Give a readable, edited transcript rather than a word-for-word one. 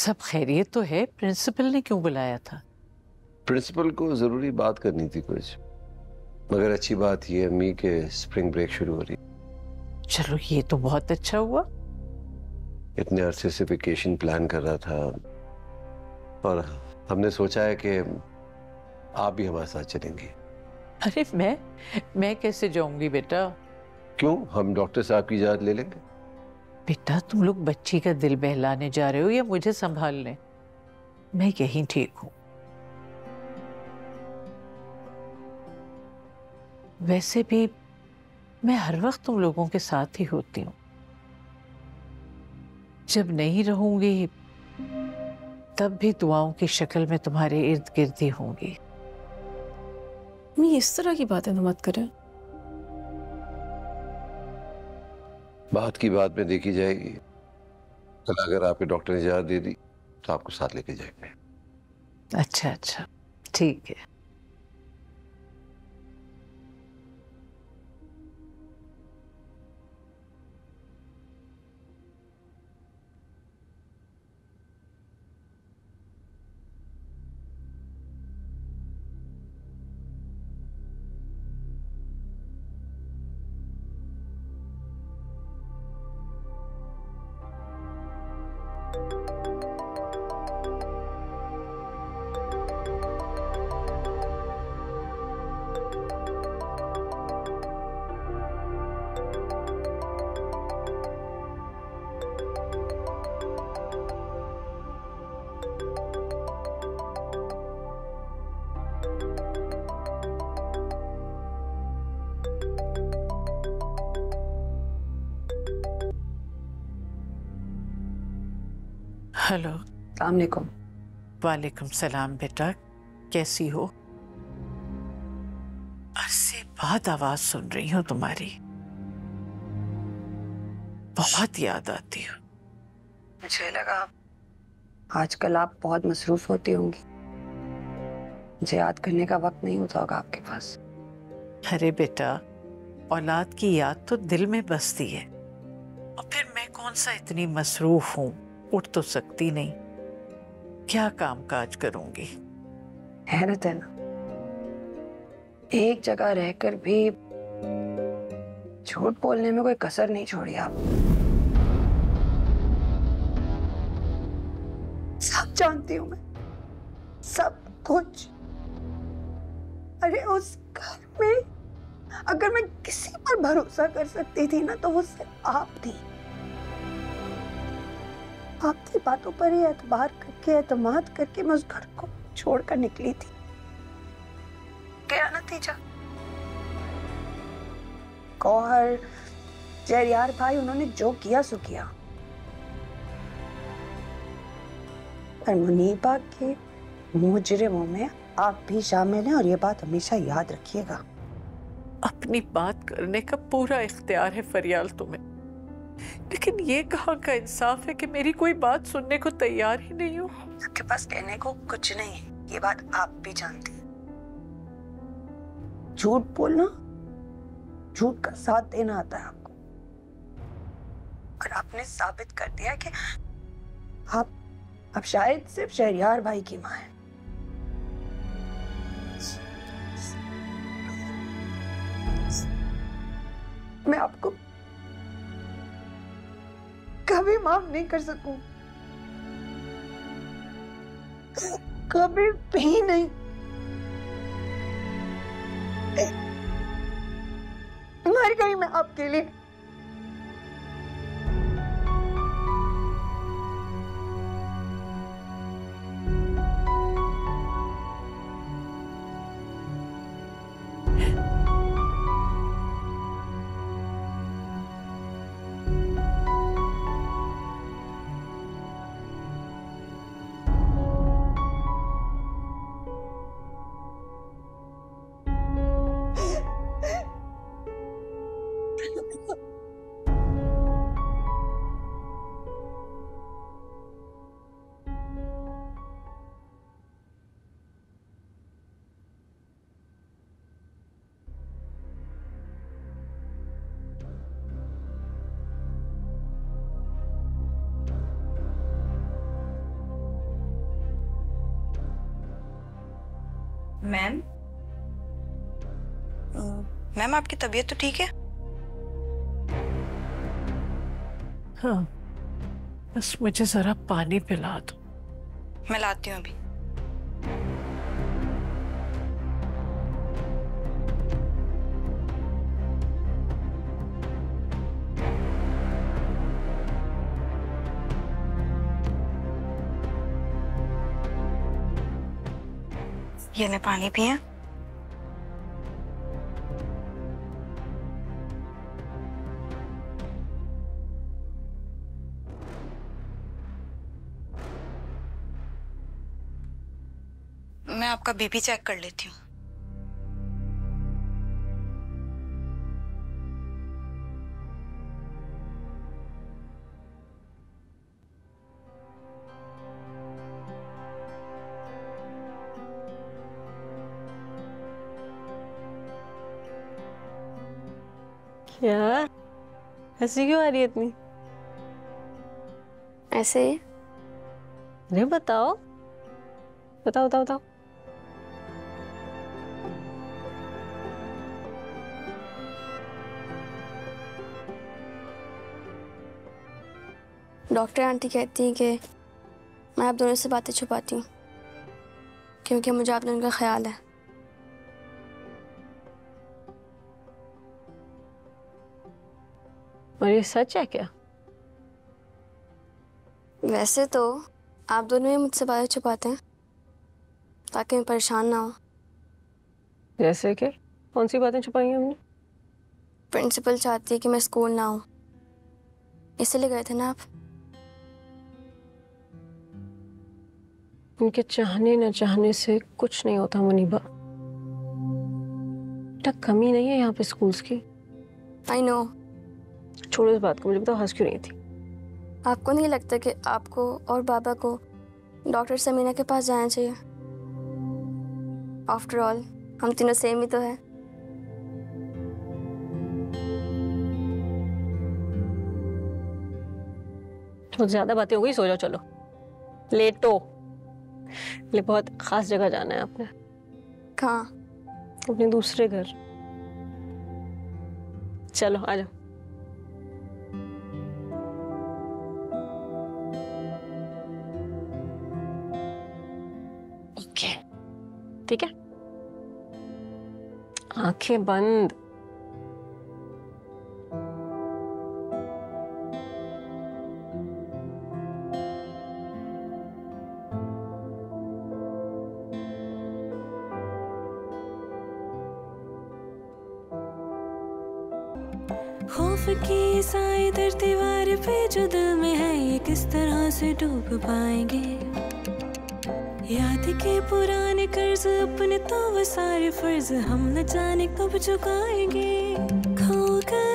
सब खैरियत तो है, प्रिंसिपल ने क्यों बुलाया था? प्रिंसिपल को जरूरी बात करनी थी कुछ, मगर अच्छी बात यह अम्मी के स्प्रिंग ब्रेक शुरू हो रही। चलो ये तो बहुत अच्छा हुआ। इतने अरसे से वेकेशन प्लान कर रहा था और हमने सोचा है कि आप भी हमारे साथ चलेंगी। अरे मैं कैसे जाऊंगी बेटा? क्यों, हम डॉक्टर साहब की इजाजत ले लेंगे। बेटा तुम लोग बच्ची का दिल बहलाने जा रहे हो या मुझे संभालने? मैं यहीं ठीक हूं। वैसे भी मैं हर वक्त तुम लोगों के साथ ही होती हूँ। जब नहीं रहूंगी तब भी दुआओं की शक्ल में तुम्हारे इर्द गिर्द ही होंगी। मैं इस तरह की बातें तो मत करें। बात की बात में देखी जाएगी। कल अगर आपके डॉक्टर ने इजाजत दे दी तो आपको साथ लेके जाएंगे। अच्छा ठीक है। हेलो। अस्सलाम वालेकुम। वालेकुम सलाम बेटा, कैसी हो? अरसे बाद आवाज सुन रही हूँ तुम्हारी। बहुत याद आती हो। मुझे लगा आजकल आप बहुत मसरूफ होती होंगी, मुझे याद करने का वक्त नहीं होता होगा आपके पास। अरे बेटा, औलाद की याद तो दिल में बसती है, और फिर मैं कौन सा इतनी मसरूफ हूँ, उठ तो सकती नहीं, क्या काम काज करूंगी। हैरत है ना, एक जगह रहकर भी झूठ बोलने में कोई कसर नहीं छोड़ी आप। सब जानती हूँ मैं, सब कुछ। अरे उस घर में अगर मैं किसी पर भरोसा कर सकती थी ना तो वो सिर्फ आप थी। आपकी बातों पर ही एतबार करके, एतमाद करके मैं उस घर को छोड़कर निकली थी। क्या नतीजा? गौहर, शहरयार भाई, उन्होंने जो किया सो किया, पर मुनीबा के मुजरिमों में आप भी शामिल हैं, और ये बात हमेशा याद रखिएगा। अपनी बात करने का पूरा इख्तियार है फरियाल तुम्हें, लेकिन ये कहाँ का इंसाफ है कि मेरी कोई बात सुनने को तैयार ही नहीं हो। आपके पास कहने को कुछ नहीं है, ये बात आप भी जानती हैं। झूठ बोलना, झूठ का साथ देना आता है आपको, और आपने साबित कर दिया कि आप शायद सिर्फ शहरयार भाई की मां हैं। मैं आपको कभी माफ नहीं कर सकूं, कभी भी नहीं। मर गई मैं आपके लिए। मैम मैम आपकी तबीयत तो ठीक है? हाँ, बस मुझे जरा पानी पिला दो। मैं लाती हूँ अभी। ये ले पानी पिए। मैं आपका बीपी चेक कर लेती हूँ। क्या हंसी क्यों आ रही है इतनी? ऐसे ही। अरे बताओ बताओ बताओ बताओ। डॉक्टर आंटी कहती हैं कि मैं आप दोनों से बातें छुपाती हूँ क्योंकि मुझे आप दोनों का ख्याल है। और ये सच है क्या? वैसे तो आप दोनों ही मुझसे बातें छुपाते हैं ताकि मैं परेशान ना हो। जैसे कि कौन सी बातें छुपाई हैं हमने? प्रिंसिपल चाहती है कि मैं स्कूल ना आऊँ, इसलिए गए थे ना आप। उनके चाहने न चाहने से कुछ नहीं होता मुनीबा। बेटा कमी नहीं है यहाँ पे स्कूल्स की। I know. छोड़ो इस बात को, मुझे बताओ हंस क्यों रही थी? आपको नहीं लगता कि आपको और बाबा को डॉक्टर समीना के पास जाना चाहिए? आफ्टर ऑल हम तीनों सेम ही तो है। तो ज्यादा बातें हो गई, सो जाओ चलो। लेटो। ले बहुत खास जगह जाना है आपने। कहाँ? अपने दूसरे घर। चलो आ जाओ। ओके ठीक है, आंखें बंद। खौफ की साए दर दीवार पे जो दिल में है ये किस तरह से डूब पाएंगे। याद के पुराने कर्ज अपने तो वो सारे फर्ज हम न जाने कब चुकाएंगे। खो गए